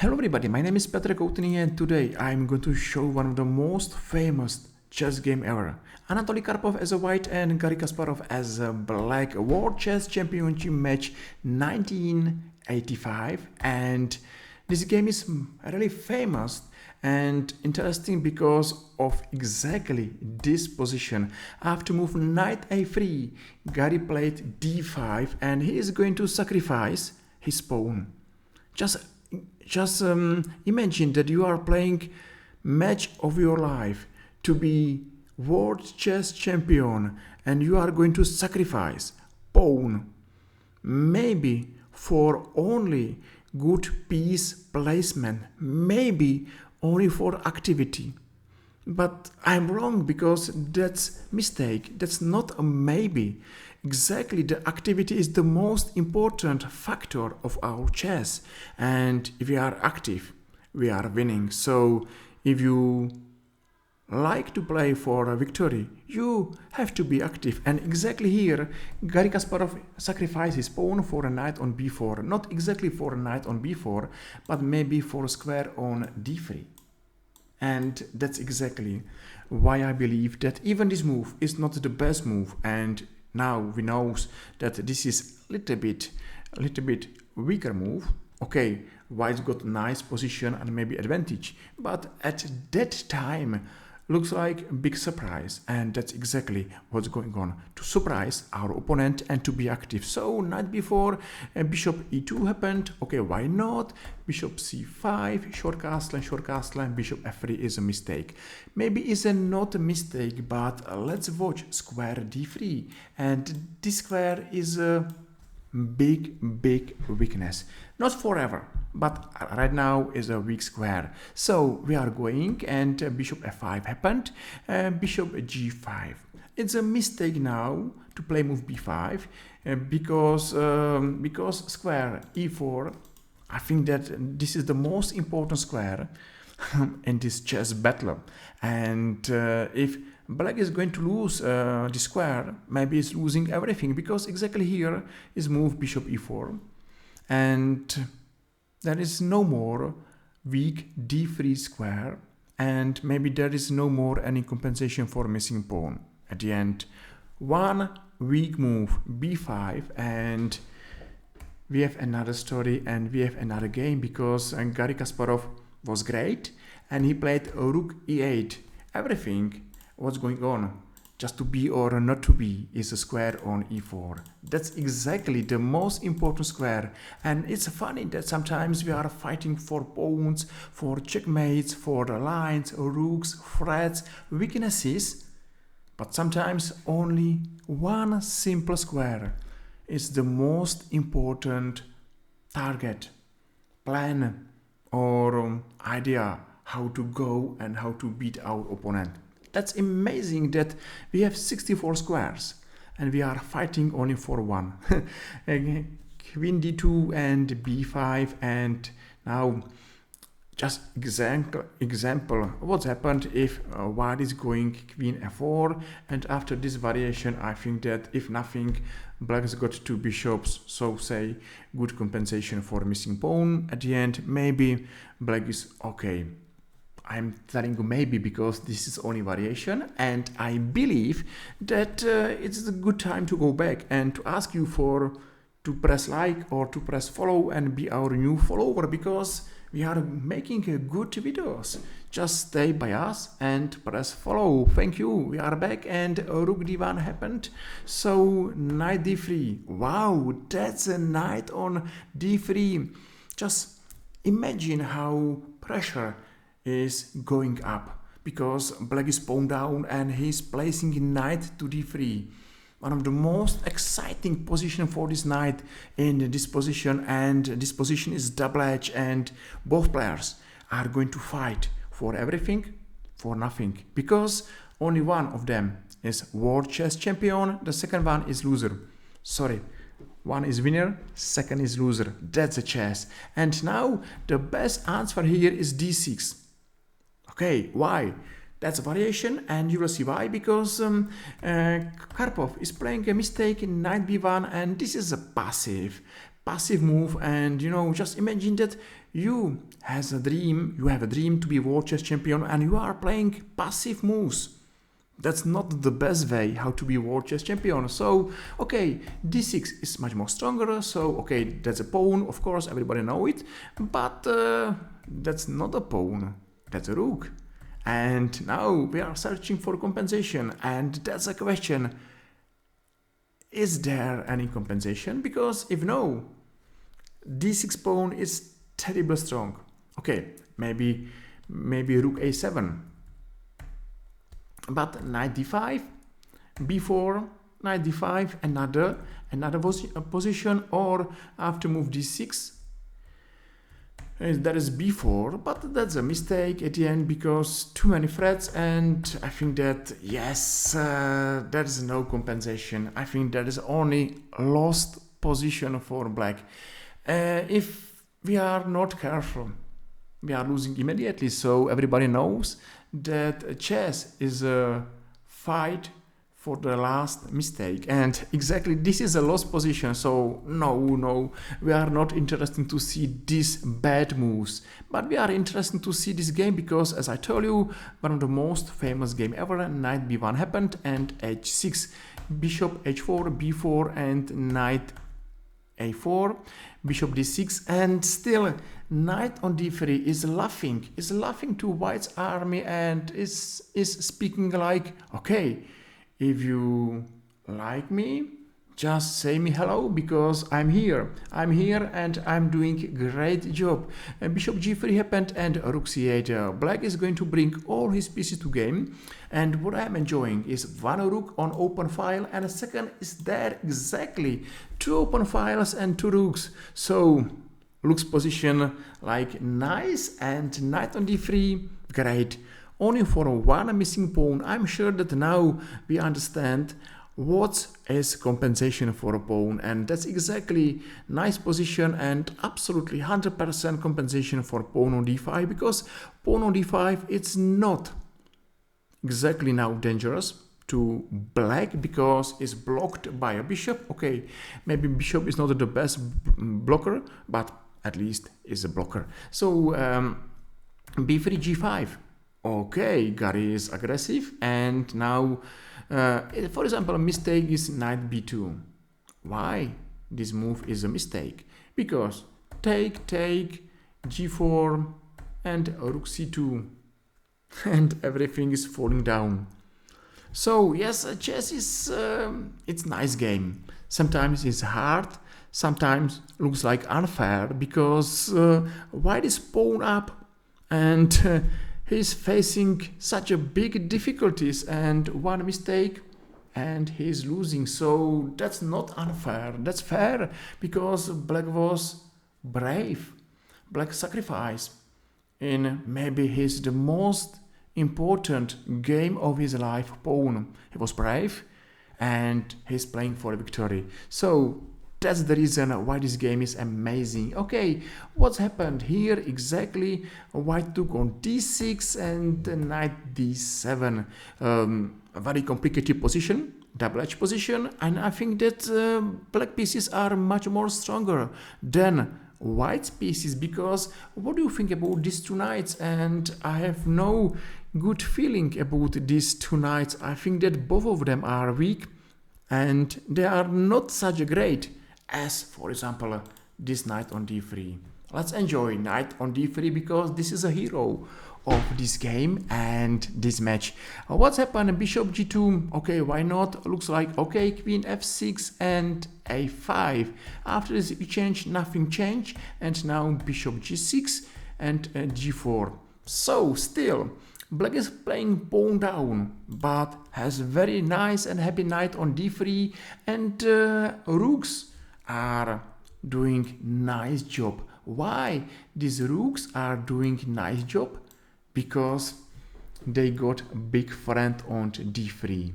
Hello everybody, my name is Petr Koutný and today I'm going to show one of the most famous chess game ever. Anatoly Karpov as a white and Garry Kasparov as a black, World Chess Championship match 1985, and this game is really famous and interesting because of exactly this position. After move knight a3, Garry played d5 and he is going to sacrifice his pawn. Just imagine that you are playing match of your life to be world chess champion and you are going to sacrifice pawn, maybe for only good piece placement, maybe only for activity. But I'm wrong because that's mistake. That's not a maybe. Exactly, the activity is the most important factor of our chess. And if we are active, we are winning. So if you like to play for a victory, you have to be active. And exactly here, Garry Kasparov sacrifices pawn for a knight on b4. Not exactly for a knight on b4, but maybe for a square on d3. And that's exactly why I believe that even this move is not the best move, and now we know that this is a little bit weaker move. Okay, white's got nice position and maybe advantage, but at that time looks like a big surprise, and that's exactly what's going on, to surprise our opponent and to be active. So knight b4 and bishop e2 happened. Okay, why not? Bishop c5, short castle, and bishop f3 is a mistake. Maybe it's not a mistake, but let's watch square d3, and this square is a big weakness. Not forever, but right now is a weak square. So we are going, and bishop f5 happened, bishop g5. It's a mistake now to play move b5 because square e4. I think that this is the most important square in this chess battle, and if black is going to lose the square, maybe it's losing everything, because exactly here is move bishop e4, and there is no more weak d3 square, and maybe there is no more any compensation for missing pawn. At the end, one weak move b5, and we have another story and we have another game, because Garry Kasparov was great and he played rook e8. Everything what's going on, just to be or not to be, is a square on e4. That's exactly the most important square. And it's funny that sometimes we are fighting for pawns, for checkmates, for the lines, rooks, threats, weaknesses, but sometimes only one simple square is the most important target, plan, or idea how to go and how to beat our opponent. That's amazing that we have 64 squares and we are fighting only for one. Queen d2 and b5, and now just example what's happened if white is going queen f4, and after this variation I think that if nothing, black has got two bishops, so say good compensation for missing pawn. At the end maybe black is okay. I'm telling you maybe because this is only variation, and I believe that it's a good time to go back and to ask you to press like or to press follow and be our new follower, because we are making good videos. Just stay by us and press follow. Thank you. We are back, and rook d1 happened. So knight d3. Wow, that's a knight on d3. Just imagine how pressure is going up, because black is pawn down and he's placing knight to d3. One of the most exciting position for this knight in this position, and this position is double edge, and both players are going to fight for everything, for nothing, because only one of them is world chess champion, the second one is loser. Sorry, one is winner, second is loser. That's a chess. And now the best answer here is d6. Okay, why? That's a variation, and you will see why, because Karpov is playing a mistake in knight b1, and this is a passive passive move, and just imagine that you have a dream to be world chess champion, and you are playing passive moves. That's not the best way how to be world chess champion. So, okay, d6 is much more stronger. So, okay, that's a pawn, of course, everybody know it. But that's not a pawn, that's a rook. And now we are searching for compensation. And that's a question. Is there any compensation? Because if no, d6 pawn is terribly strong. Okay, maybe rook a7. But knight d5, b4, knight d5, another position, or after move d6. That is b4, but that's a mistake at the end because too many threats, and I think that yes, there is no compensation. I think that is only lost position for black. If we are not careful, we are losing immediately. So everybody knows that chess is a fight for the last mistake, and exactly this is a lost position. So no, we are not interested to see these bad moves, but we are interested to see this game because, as I told you, one of the most famous game ever, knight b1 happened and h6, bishop h4, b4, and knight a4, bishop d6, and still knight on d3 is laughing to white's army and is speaking like, okay, if you like me, just say me hello because I'm here and I'm doing great job. Bishop g3 happened and rook c8. Black is going to bring all his pieces to game, and what I'm enjoying is one rook on open file and a second is there exactly, two open files and two rooks. So rook's position like nice, and knight on d3 great. Only for one missing pawn. I'm sure that now we understand what is compensation for a pawn, and that's exactly nice position and absolutely 100% compensation for pawn on d5, because pawn on d5 it's not exactly now dangerous to black because it's blocked by a bishop. Okay, maybe bishop is not the best blocker, but at least is a blocker. So b3 g5. Okay, Garry is aggressive, and now, for example, a mistake is knight b2. Why this move is a mistake? Because take, g4, and rook c2, and everything is falling down. So yes, chess is it's nice game. Sometimes it's hard, sometimes looks like unfair because white is pawn up, and he's facing such a big difficulties, and one mistake and he's losing. So that's not unfair, that's fair, because black was brave. Black sacrificed in maybe his the most important game of his life, pawn. He was brave and he's playing for a victory. So that's the reason why this game is amazing. Okay, what's happened here exactly? White took on d6 and knight d7. A very complicated position, double edge position, and I think that black pieces are much more stronger than white pieces, because what do you think about these two knights? And I have no good feeling about these two knights. I think that both of them are weak and they are not such great as, for example, this knight on d3. Let's enjoy knight on d3 because this is a hero of this game and this match. What's happened? Bishop g2. Okay, why not? Looks like okay, queen f6 and a5. After this exchange, nothing changed, and now bishop g6 and g4. So still, black is playing pawn down, but has very nice and happy knight on d3, and rooks are doing nice job. Why these rooks are doing nice job? Because they got big friend on d3.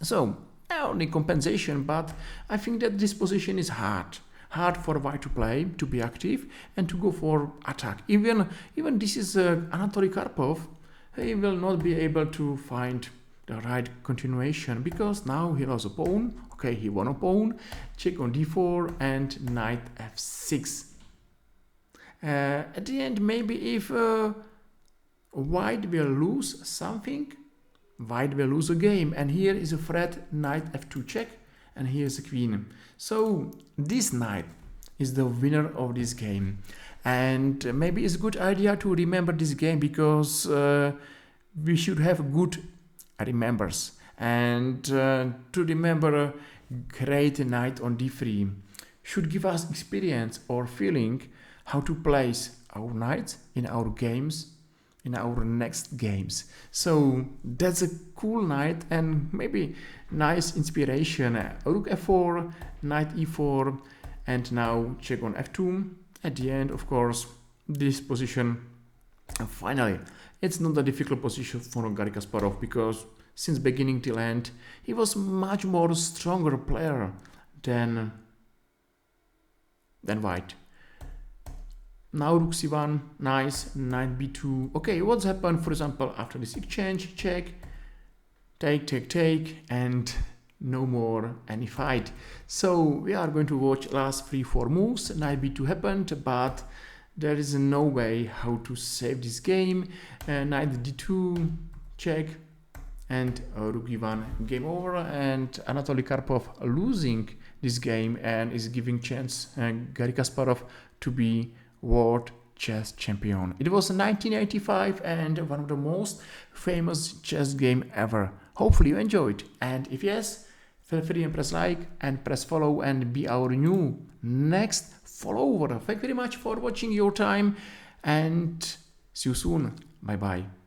So only compensation, but I think that this position is hard for white to play, to be active and to go for attack. Even this is Anatoly Karpov. He will not be able to find the right continuation, because now he lost a pawn. Okay, he won a pawn. Check on d4 and knight f6. At the end, maybe if white will lose something, white will lose a game. And here is a threat, knight f2 check, and here is a queen. So this knight is the winner of this game. And maybe it's a good idea to remember this game, because we should have good remembers. And to remember a great knight on d3 should give us experience or feeling how to place our knights in our games, in our next games. So that's a cool knight and maybe nice inspiration. Rook f4, knight e4, and now check on f2. At the end, of course, this position, finally, it's not a difficult position for Garry Kasparov, because since beginning till end, he was much more stronger player than white. Now rook c1, nice, knight b2. Okay, what's happened, for example, after this exchange? Check, take, and no more any fight. So we are going to watch last 3-4 moves. Knight b2 happened, but there is no way how to save this game. Knight d2, check, and rook e1, game over. And Anatoly Karpov losing this game and is giving chance Garry Kasparov to be world chess champion. It was 1985 and one of the most famous chess game ever. Hopefully you enjoyed, and if yes, feel free and press like and press follow and be our new next follower. Thank you very much for watching your time, and see you soon. Bye bye.